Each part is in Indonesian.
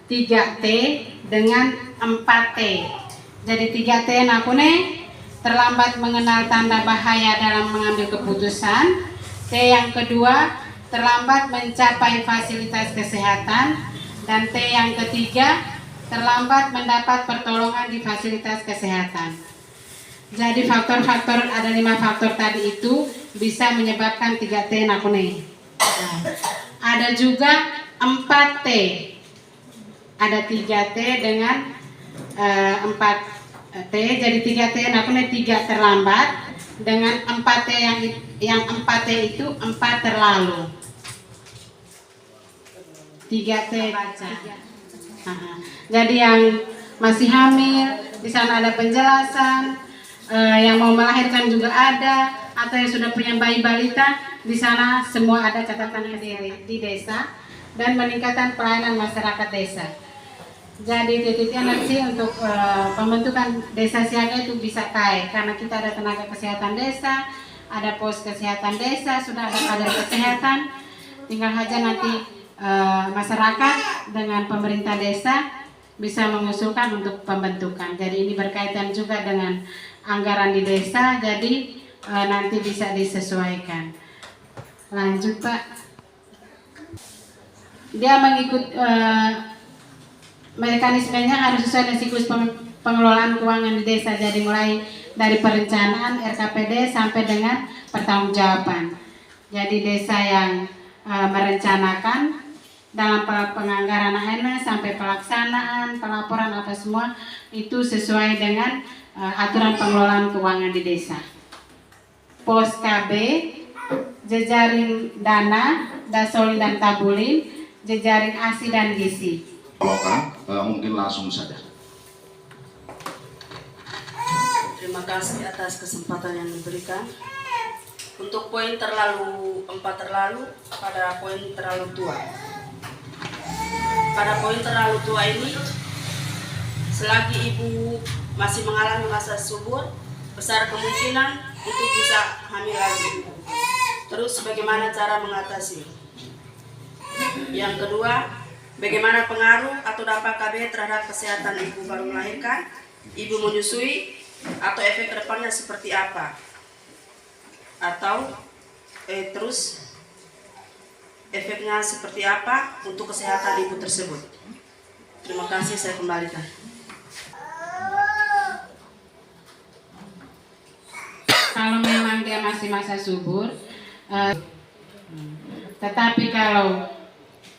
3T dengan 4T. Jadi 3T nakune terlambat mengenal tanda bahaya dalam mengambil keputusan. T yang kedua, terlambat mencapai fasilitas kesehatan. Dan T yang ketiga, terlambat mendapat pertolongan di fasilitas kesehatan. Jadi faktor-faktor, ada 5 faktor tadi itu bisa menyebabkan 3T nakune. Nah, ada juga 4T. Ada 3T dengan 4T. Jadi 3T nakune 3 terlambat, dengan 4T yang 4T itu 4 terlalu. 3T baca. Jadi yang masih hamil, di sana ada penjelasan. Yang mau melahirkan juga ada, atau yang sudah punya bayi balita, di sana semua ada catatan di desa, dan meningkatkan pelayanan masyarakat desa. Jadi titiknya nanti untuk pembentukan desa siaga itu bisa KAI, karena kita ada tenaga kesehatan desa, ada pos kesehatan desa, sudah ada kader kesehatan, tinggal saja nanti masyarakat dengan pemerintah desa bisa mengusulkan untuk pembentukan. Jadi ini berkaitan juga dengan anggaran di desa, jadi nanti bisa disesuaikan. Lanjut Pak. Dia mengikut mekanismenya harus sesuai dengan siklus pengelolaan keuangan di desa. Jadi mulai dari perencanaan RKPD sampai dengan pertanggungjawaban. Jadi desa yang merencanakan dalam penganggaran ANA sampai pelaksanaan, pelaporan apa semua itu sesuai dengan aturan pengelolaan keuangan di desa. Pos KB, jejaring dana, dasolin dan tabulin, jejaring ASI dan GISI. Mungkin langsung saja. Terima kasih atas kesempatan yang diberikan. Untuk poin terlalu 4 terlalu, pada poin terlalu tua. Pada poin terlalu tua ini, selagi ibu masih mengalami masa subur, besar kemungkinan untuk bisa hamil lagi. Terus bagaimana cara mengatasi? Yang kedua, bagaimana pengaruh atau dampak KB terhadap kesehatan ibu baru melahirkan, ibu menyusui, atau efek kedepannya seperti apa? Atau terus efeknya seperti apa untuk kesehatan ibu tersebut? Terima kasih, saya kembalikan. Kalau memang dia masih masa subur, tetapi kalau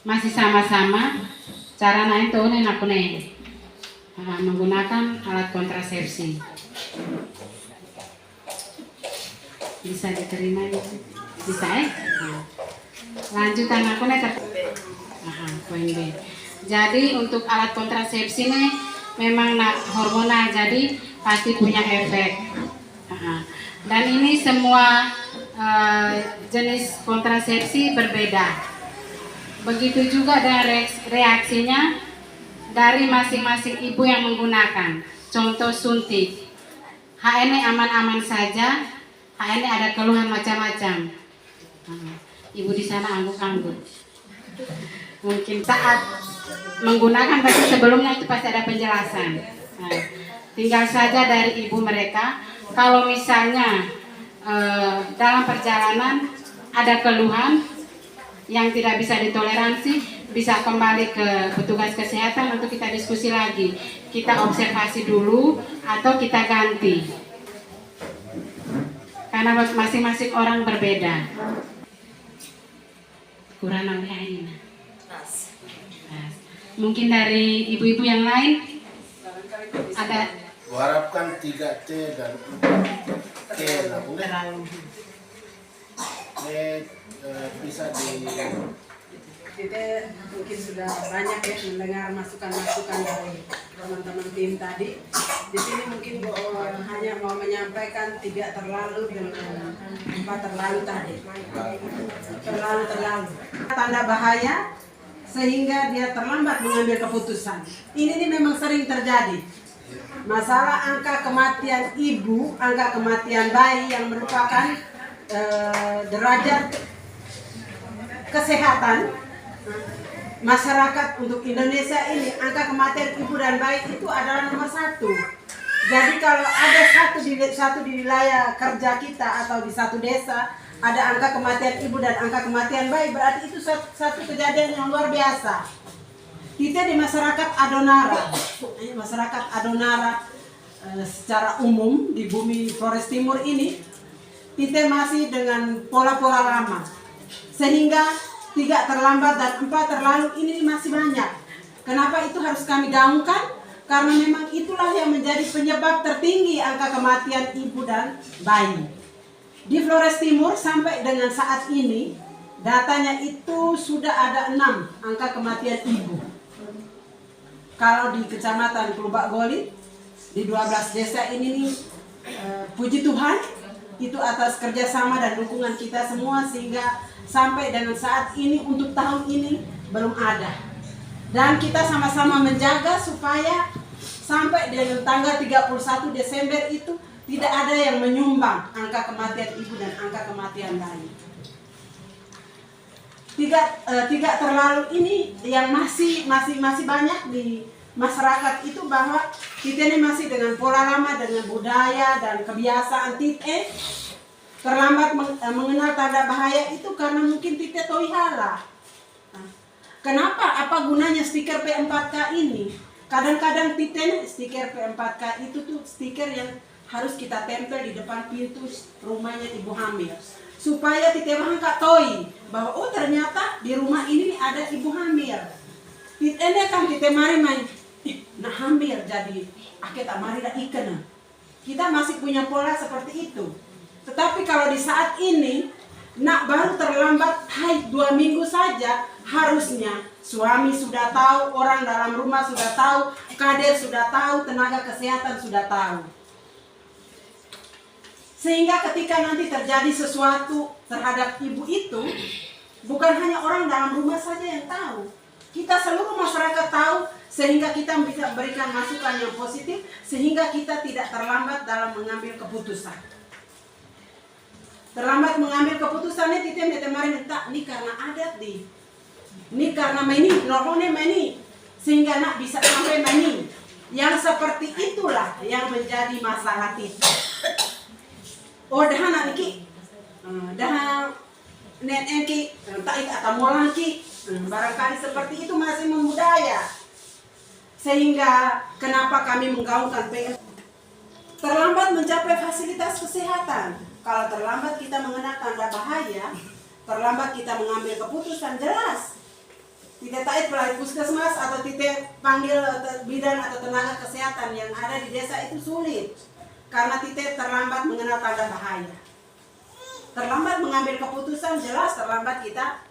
masih sama-sama, cara lain tuh nakune menggunakan alat kontrasepsi. Bisa diterima gitu? Bisa ya? Lanjutan aku nih poin B. Jadi untuk alat kontrasepsi nih memang hormonal, jadi pasti punya efek. Dan ini semua jenis kontrasepsi berbeda. Begitu juga dengan reaksinya dari masing-masing ibu yang menggunakan. Contoh suntik, HN aman-aman saja, HN ada keluhan macam-macam. Ibu di sana angguk-angguk. Mungkin saat menggunakan pasti sebelumnya itu pasti ada penjelasan. Tinggal saja dari ibu mereka. Kalau misalnya dalam perjalanan ada keluhan yang tidak bisa ditoleransi, bisa kembali ke petugas kesehatan untuk kita diskusi lagi. Kita observasi dulu atau kita ganti. Karena masing-masing orang berbeda. Kurang namanya ini. Mungkin dari ibu-ibu yang lain ada. Harapkan 3T dan 4T bisa kita mungkin sudah banyak ya mendengar masukan-masukan dari teman-teman tim tadi. Di sini mungkin hanya mau menyampaikan 3 terlalu dan 4 terlalu tadi. Terlalu. Tanda bahaya sehingga dia terlambat mengambil keputusan. Ini memang sering terjadi. Masalah angka kematian ibu, angka kematian bayi yang merupakan derajat kesehatan masyarakat untuk Indonesia ini angka kematian ibu dan bayi itu adalah nomor 1. Jadi kalau ada satu di wilayah kerja kita atau di satu desa ada angka kematian ibu dan angka kematian bayi, berarti itu satu kejadian yang luar biasa. Kita di masyarakat Adonara secara umum di bumi Flores Timur ini, kita masih dengan pola-pola lama. Sehingga 3 terlambat dan 4 terlalu ini masih banyak. Kenapa itu harus kami gaungkan? Karena memang itulah yang menjadi penyebab tertinggi angka kematian ibu dan bayi. Di Flores Timur sampai dengan saat ini, datanya itu sudah ada 6 angka kematian ibu. Kalau di Kecamatan Kelubak Goli, di 12 desa ini, puji Tuhan, itu atas kerjasama dan dukungan kita semua sehingga sampai dengan saat ini untuk tahun ini belum ada. Dan kita sama-sama menjaga supaya sampai dengan tanggal 31 Desember itu tidak ada yang menyumbang angka kematian ibu dan angka kematian bayi. Tiga terlalu ini yang masih banyak di masyarakat itu bahwa kita ini masih dengan pola lama, dengan budaya dan kebiasaan tite terlambat mengenal tanda bahaya itu karena mungkin tite toihala. Kenapa? Apa gunanya stiker P4K ini? Kadang-kadang tite stiker P4K itu tuh stiker yang harus kita tempel di depan pintu rumahnya ibu hamil supaya tite bangka toi bahwa oh ternyata di rumah ini ada ibu hamil. Tite kan tite mari main nah hamil jadi kita mari dah ikan. Kita masih punya pola seperti itu. Tetapi kalau di saat ini nak baru terlambat 2 minggu saja, harusnya suami sudah tahu, orang dalam rumah sudah tahu, kades sudah tahu, tenaga kesehatan sudah tahu. Sehingga ketika nanti terjadi sesuatu terhadap ibu itu, bukan hanya orang dalam rumah saja yang tahu. Kita seluruh masyarakat tahu, sehingga kita bisa berikan masukan yang positif, sehingga kita tidak terlambat dalam mengambil keputusan. Terlambat mengambil keputusannya, kita mari minta, ini karena adat di. Ini karena ini, normalnya ini. Sehingga nak bisa sampai ini. Yang seperti itulah yang menjadi masalah kita. Oh dah nak ki, dah net ki, tak atau molang ki, barangkali seperti itu masih membudaya. Sehingga kenapa kami menggaungkan PS terlambat mencapai fasilitas kesehatan. Kalau terlambat kita mengenal tanda bahaya, terlambat kita mengambil keputusan jelas. Tidak tahu pelai puskesmas atau tidak panggil bidan atau tenaga kesehatan yang ada di desa itu sulit. Karena kita terlambat mengenal tanda bahaya. Terlambat mengambil keputusan, jelas terlambat kita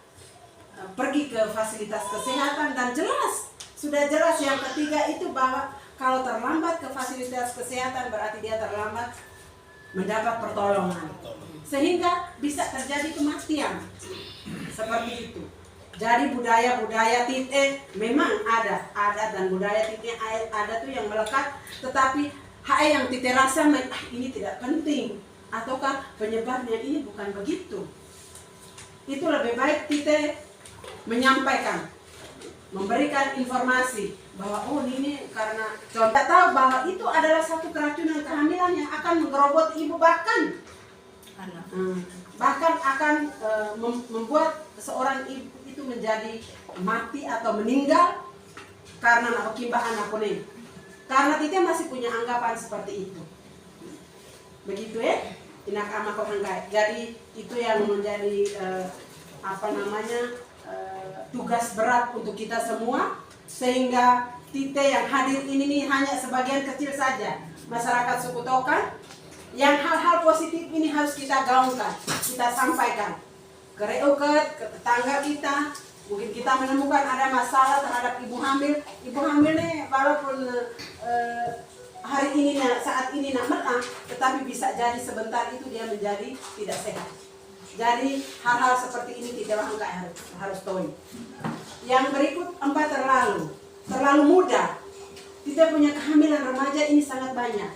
pergi ke fasilitas kesehatan dan jelas, sudah jelas yang ketiga itu bahwa kalau terlambat ke fasilitas kesehatan berarti dia terlambat mendapat pertolongan. Sehingga bisa terjadi kematian. Seperti itu. Jadi budaya-budaya tite memang ada dan budaya tite ada tuh yang melekat, tetapi yang tite rasa ini tidak penting ataukah penyebabnya ini bukan begitu. Itu lebih baik tite menyampaikan, memberikan informasi bahwa oh ini karena contoh tahu bahwa itu adalah satu keracunan kehamilan yang akan menggerobot ibu bahkan akan membuat seorang ibu itu menjadi mati atau meninggal karena akibat anak ini. Karena kita masih punya anggapan seperti itu. Begitu ya? Inak ama kok enggak. Jadi itu yang menjadi tugas berat untuk kita semua, sehingga tite yang hadir ini nih hanya sebagian kecil saja masyarakat suku Tokan. Yang hal-hal positif ini harus kita gaungkan, kita sampaikan ke reuket, ke tetangga kita. Mungkin kita menemukan ada masalah terhadap ibu hamil nih walaupun hari ini saat ini menang, tetapi bisa jadi sebentar itu dia menjadi tidak sehat. Jadi hal-hal seperti ini tidak harus tahu. Yang berikut 4 terlalu muda. Kita punya kehamilan remaja ini sangat banyak.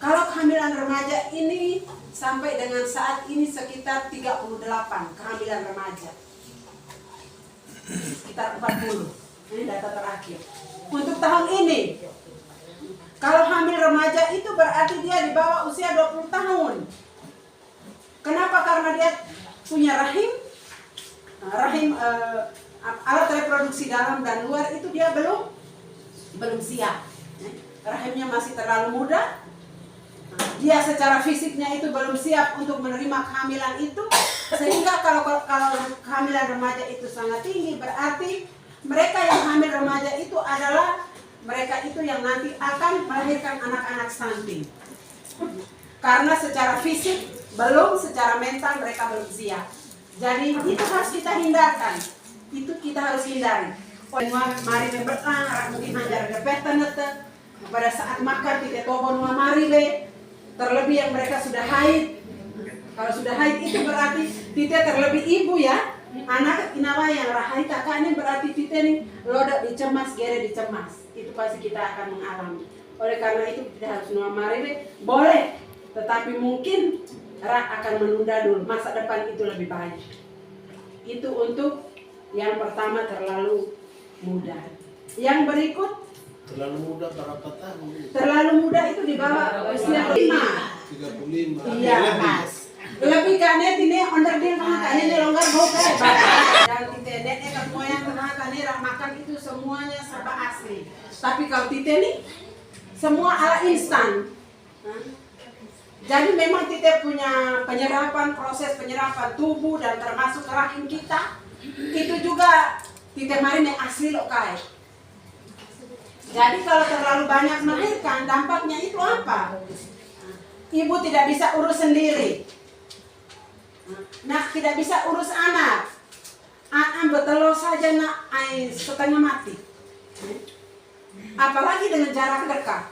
Kalau kehamilan remaja ini sampai dengan saat ini sekitar 38 kehamilan remaja. sekitar 40. Ini data terakhir. Untuk tahun ini, kalau hamil remaja itu berarti dia di bawah usia 20 tahun. Kenapa? Karena dia punya rahim alat reproduksi dalam dan luar itu dia belum siap. Rahimnya masih terlalu muda. Dia secara fisiknya itu belum siap untuk menerima kehamilan itu, sehingga kalau kehamilan remaja itu sangat tinggi, berarti mereka yang hamil remaja itu adalah mereka itu yang nanti akan melahirkan anak-anak stunting. Karena secara fisik belum, secara mental mereka belum siap. Jadi itu harus kita hindarkan. Itu kita harus hindari. Mari bertang, mungkin hajar repeten pada saat makan tidak tobon mari le. Terlebih yang mereka sudah haid. Kalau sudah haid itu berarti tidak terlebih ibu ya. Anak inawa yang haid kakaknya berarti kita nih lodak dicemas, gere dicemas. Itu pasti kita akan mengalami. Oleh karena itu kita harus mari le. Boleh, tetapi mungkin akan menunda dulu. Masa depan itu lebih baik. Itu untuk yang pertama terlalu muda. Yang berikut Terlalu muda berapa tahun? terlalu muda itu di bawah usia 5. 35. Iya, pas. Lebih karena ini onder dia karena ini longgar bau kayak dan tite nenek semua yang pernah karena makan itu semuanya serba asli. Tapi kalau tite nih semua ala instan. Jadi memang tite punya proses penyerapan tubuh dan termasuk rahim kita itu juga tite mari asli lokai. Jadi kalau terlalu banyak melahirkan, dampaknya itu apa? Ibu tidak bisa urus sendiri. Nak tidak bisa urus anak. Anak betelur saja nak setengah mati. Apalagi dengan jarak dekat.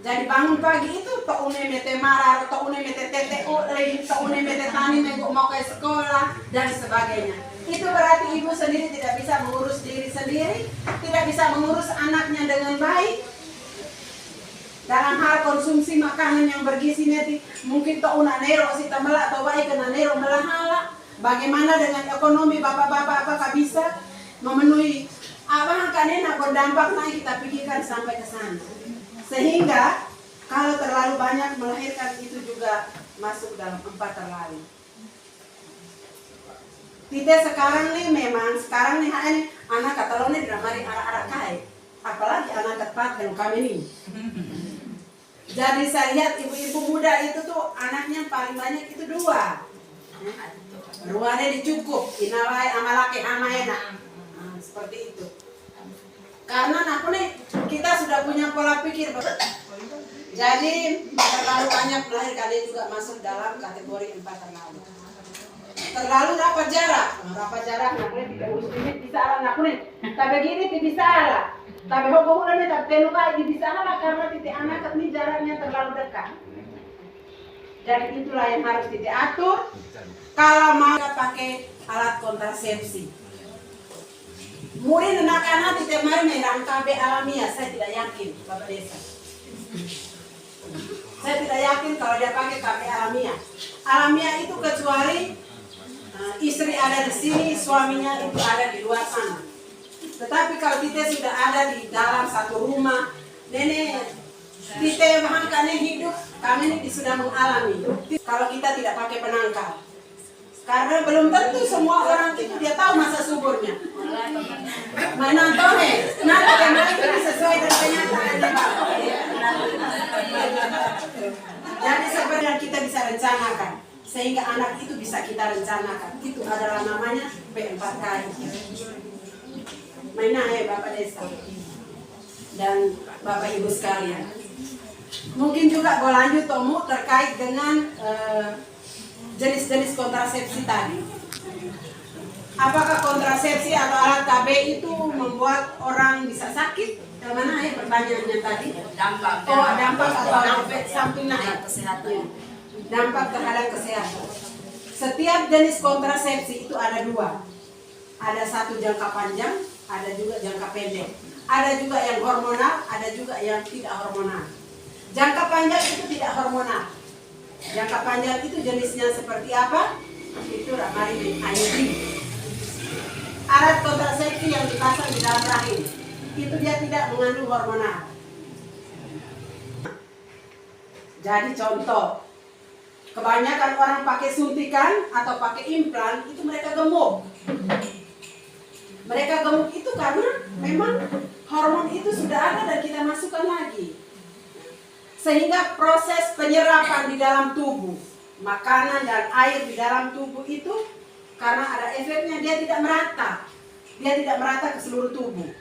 Jadi bangun pagi itu tak une mete marah, tak une mete tete ule, tak une mete tani mau ke sekolah dan sebagainya. Itu berarti ibu sendiri tidak bisa mengurus diri sendiri, tidak bisa mengurus anaknya dengan baik. Dalam hal konsumsi makanan yang bergizi nanti mungkin tak una nero si tamela atau baik kena nero melahala. Bagaimana dengan ekonomi bapak-bapak apakah bisa memenuhi apa kanena berdampak naik kita pikirkan sampai ke sana. Sehingga kalau terlalu banyak melahirkan itu juga masuk dalam 4 terlalu. Tidak sekarang nih memang sekarang nih anak katalonnya tidak mari arah-arah kai. Apalagi anak keempat yang kami ini. Jadi saya lihat ibu-ibu muda itu tuh anaknya paling banyak itu 2. Ruannya dicukup, inawai amalake amaena. Nah, seperti itu. Karena aku nih kita sudah punya pola pikir. Jadi terlalu banyak melahirkan juga masuk dalam kategori 4 terlalu. Terlalu rapat jarak, nak tidak urus ini bisa ala nak nih. Tapi gini bisa ala. Tapi hukum nih tapi tenuka ini bisa ala karena titik anak ini jaraknya terlalu dekat. Jadi itulah yang harus diatur. Kalau mau pakai alat kontrasepsi. Mungkin anak-anak titik mari merang KB alamiah, saya tidak yakin Bapak Desa. Saya tidak yakin kalau dia pakai KB alamiah. Alamiah itu kecuali istri ada di sini, suaminya itu ada di luar sana. Tetapi kalau kita sudah ada di dalam satu rumah, nenek kita bahkan hidup, kami ini sudah mengalami. Kalau kita tidak pakai penangkal, karena belum tentu semua orang itu dia tahu masa suburnya. Mana tahu nanti yang lain itu sesuai dengan kenyataannya Pak. Jadi seperti yang kita bisa rencanakan. Sehingga anak itu bisa kita rencanakan. Itu adalah namanya P4K. Mainan Bapak Desa dan Bapak Ibu sekalian. Mungkin juga gue lanjut Tomu terkait dengan jenis-jenis kontrasepsi tadi. Apakah kontrasepsi atau alat KB itu membuat orang bisa sakit? Mana pertanyaannya tadi? Dampak Atau efek samping kesehatan. Dampak terhadap kesehatan. Setiap jenis kontrasepsi itu ada 2. Ada satu jangka panjang, ada juga jangka pendek. Ada juga yang hormonal, ada juga yang tidak hormonal. Jangka panjang itu tidak hormonal. Jangka panjang itu jenisnya seperti apa? Itu mari IUD. alat kontrasepsi yang dipasang di dalam rahim itu dia tidak mengandung hormonal. Jadi contoh, kebanyakan orang pakai suntikan atau pakai implan itu mereka gemuk. Mereka gemuk itu karena memang hormon itu sudah ada dan kita masukkan lagi. Sehingga proses penyerapan di dalam tubuh, makanan dan air di dalam tubuh itu karena ada efeknya dia tidak merata. Dia tidak merata ke seluruh tubuh.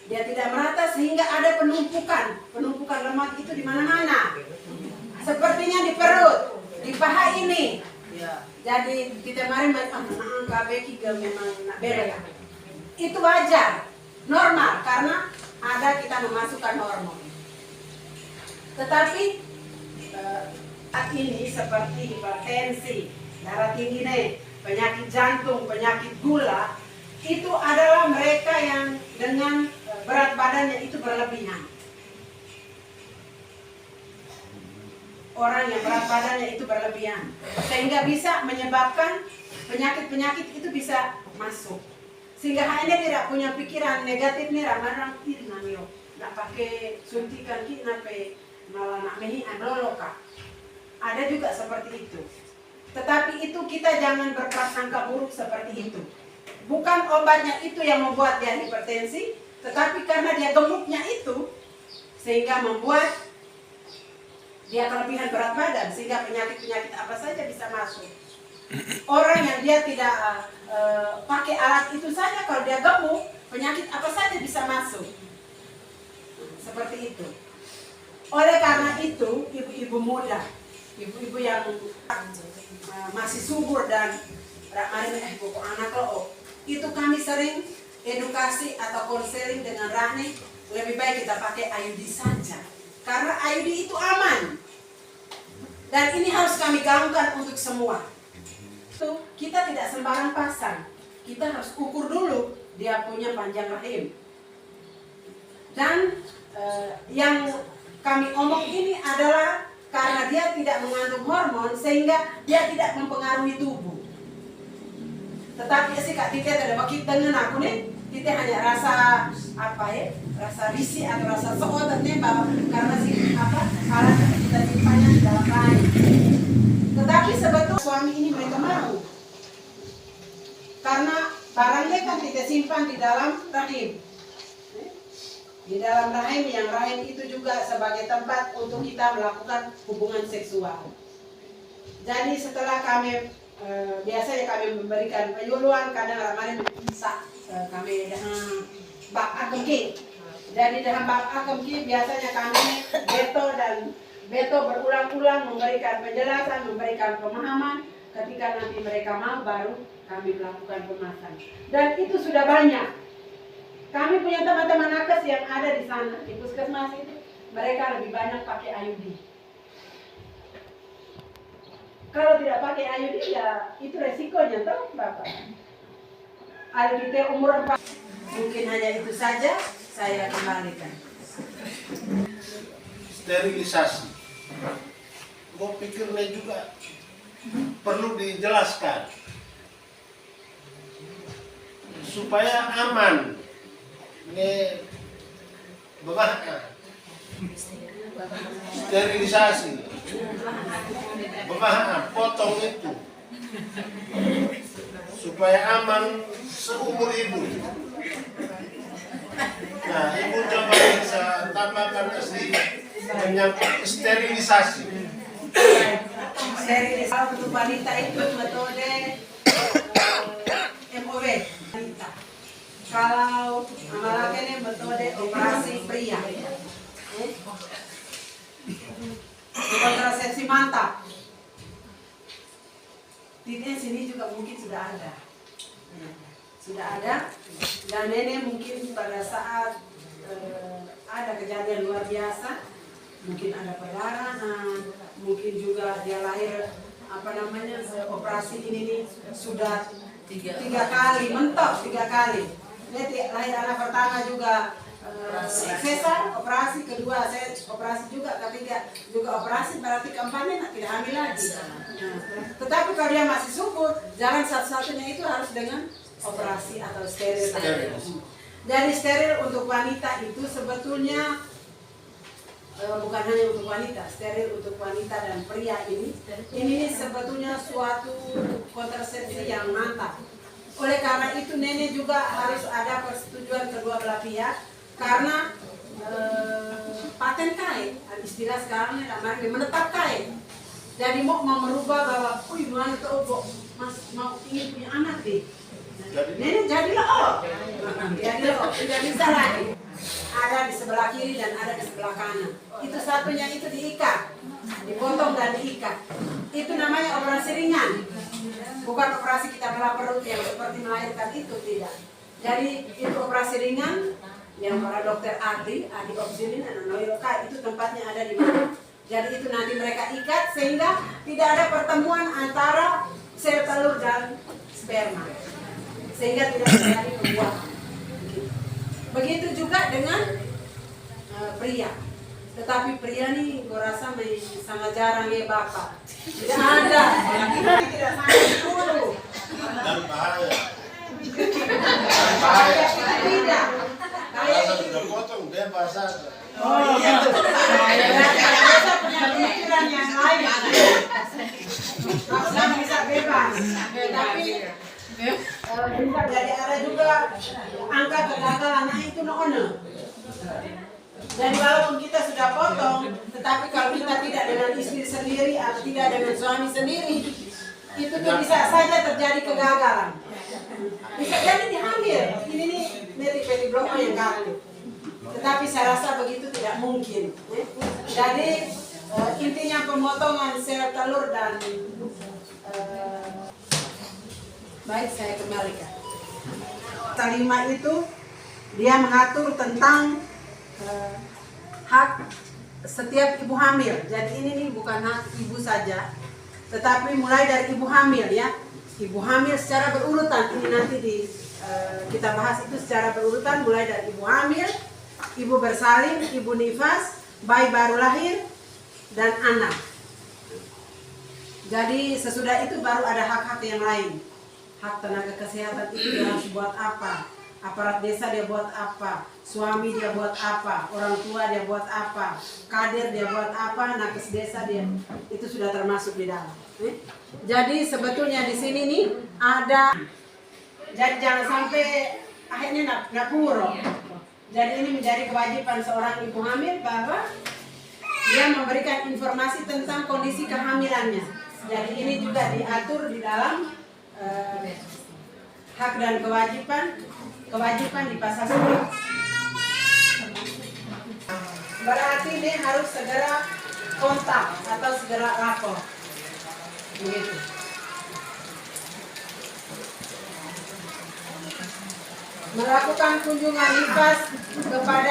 Dia tidak merata sehingga ada penumpukan lemak itu di mana-mana. Sepertinya di perut, di paha ini. Jadi kita kemarin KBK memang beda. Itu wajar, normal karena ada kita memasukkan hormon. Tetapi saat ini seperti hipertensi, darah tinggi, penyakit jantung, penyakit gula, itu adalah mereka yang dengan berat badannya itu berlebihan. Orang yang berat badannya itu berlebihan, sehingga bisa menyebabkan penyakit-penyakit itu bisa masuk. Sehingga hanya tidak punya pikiran negatif nih, ramarang namio, nggak pakai suntikan nape malah nak mehi andoloka. Ada juga seperti itu. Tetapi itu kita jangan berprasangka buruk seperti itu. Bukan obatnya itu yang membuat dia hipertensi, tetapi karena dia gemuknya itu, sehingga membuat dia kelebihan berat badan, sehingga penyakit-penyakit apa saja bisa masuk. Orang yang dia tidak pakai alat itu saja, kalau dia gemuk, penyakit apa saja bisa masuk. Seperti itu. Oleh karena itu, ibu-ibu muda, ibu-ibu yang masih subur dan pokok anak lo, itu kami sering edukasi atau konseling dengan Rani, lebih baik kita pakai IUD saja. Karena IUD itu aman. Dan ini harus kami gaungkan untuk semua. Kita tidak sembarang pasang. Kita harus ukur dulu dia punya panjang rahim. Dan yang kami omong ini adalah karena dia tidak mengandung hormon sehingga dia tidak mempengaruhi tubuh. Tetapi sih Kak Tite tidak bakit dengan aku nih, Tite hanya rasa apa ya, rasa risih atau rasa seotot nih bahwa karena si apa alat kita simpannya di dalam rahim. Tetapi sebetulnya suami ini mereka mau karena barangnya kan Tite simpan di dalam rahim. Di dalam rahim, yang rahim itu juga sebagai tempat untuk kita melakukan hubungan seksual. Jadi setelah kami biasanya kami memberikan penyuluhan, kadang kemarin bisa kami dengan bak akemki. Jadi dengan bak akemki biasanya kami Beto berulang-ulang memberikan penjelasan, memberikan pemahaman. Ketika nanti mereka mau, baru kami melakukan pemasangan. Dan itu sudah banyak. Kami punya teman-teman nakes yang ada di sana, di puskesmas itu, mereka lebih banyak pakai IUD. Kalau tidak pakai IUD ya itu resikonya, toh Bapak. IUD umur 4, mungkin hanya itu saja saya kembalikan. Sterilisasi. Gue pikirnya juga perlu dijelaskan supaya aman. Ini sterilisasi, potong itu supaya aman seumur ibu. Nah, ibu coba bisa tambahkan sedikit menyangkut sterilisasi. Sterilisasi untuk wanita itu metode MOW wanita. Kalau amalake ini metode operasi pria. Kontrasepsi mantap. Titiknya sini juga mungkin sudah ada. Sudah ada. Dan ini mungkin pada saat ada kejadian luar biasa, mungkin ada perdarahan, mungkin juga dia lahir operasi ini nih sudah tiga kali mentok 3 kali. Dia lahir anak pertama juga sesar, operasi kedua operasi juga, ketiga juga operasi, berarti keempatnya tidak hamil lagi. Tetapi kalau dia masih subur, jalan satu-satunya itu harus dengan operasi atau steril. Steril. Jadi steril untuk wanita itu sebetulnya bukan hanya untuk wanita, steril untuk wanita dan pria ini sebetulnya suatu kontrasepsi yang mantap. Oleh karena itu nenek juga harus ada persetujuan kedua belah pihak karena paten kain, istilah sekarang menetap kain. Jadi mau merubah bahwa, mana tuh mas mau ingin punya anak deh. Nenek jadilah tidak bisa lagi. Ada di sebelah kiri dan ada di sebelah kanan. Itu satunya itu diikat, dipotong dan diikat. Itu namanya operasi ringan. Bukan operasi kita belah perut yang seperti melahirkan itu, tidak. Jadi itu operasi ringan yang para dokter ahli obstetrik dan neurologi itu tempatnya ada di mana. Jadi itu nanti mereka ikat sehingga tidak ada pertemuan antara sel telur dan sperma. Sehingga tidak terjadi pembuahan. Begitu juga dengan pria. Tetapi pria nih gue rasa sangat jarang ya bapak. Tidak ada. Tidak sampai dulu. Dan bahaya. Bahaya tidak. Kalau sudah potong bebas saja. Oh gitu. Biasa punya pikiran yang lain. Maksudnya bisa bebas. Tapi jadi ada juga angka kegagalan itu nono. Jadi walaupun kita sudah potong, tetapi kalau kita tidak dengan istri sendiri atau tidak dengan suami sendiri, itu tuh bisa saja terjadi kegagalan. Bisa jadi dihamil. Ini nih neti bloma yang gagal. Tetapi saya rasa begitu tidak mungkin. Jadi intinya pemotongan sel telur dan baik, saya kembalikan. Pasal 5 itu dia mengatur tentang hak setiap ibu hamil. Jadi ini nih bukan hak ibu saja, tetapi mulai dari ibu hamil ya. Ibu hamil secara berurutan, ini nanti kita bahas itu secara berurutan, mulai dari ibu hamil, ibu bersalin, ibu nifas, bayi baru lahir, dan anak. Jadi sesudah itu baru ada hak-hak yang lain. Hak tenaga kesehatan itu dia harus buat apa, aparat desa dia buat apa, suami dia buat apa, orang tua dia buat apa, kader dia buat apa, nakes desa dia, itu sudah termasuk di dalam. Jadi sebetulnya di sini nih ada, jadi jangan sampai akhirnya nak puro. Jadi ini menjadi kewajiban seorang ibu hamil bahwa dia memberikan informasi tentang kondisi kehamilannya. Jadi ini juga diatur di dalam hak dan kewajiban di pasal 10. Berarti dia harus segera kontak atau segera lapor. Begitu. Melakukan kunjungan nifas kepada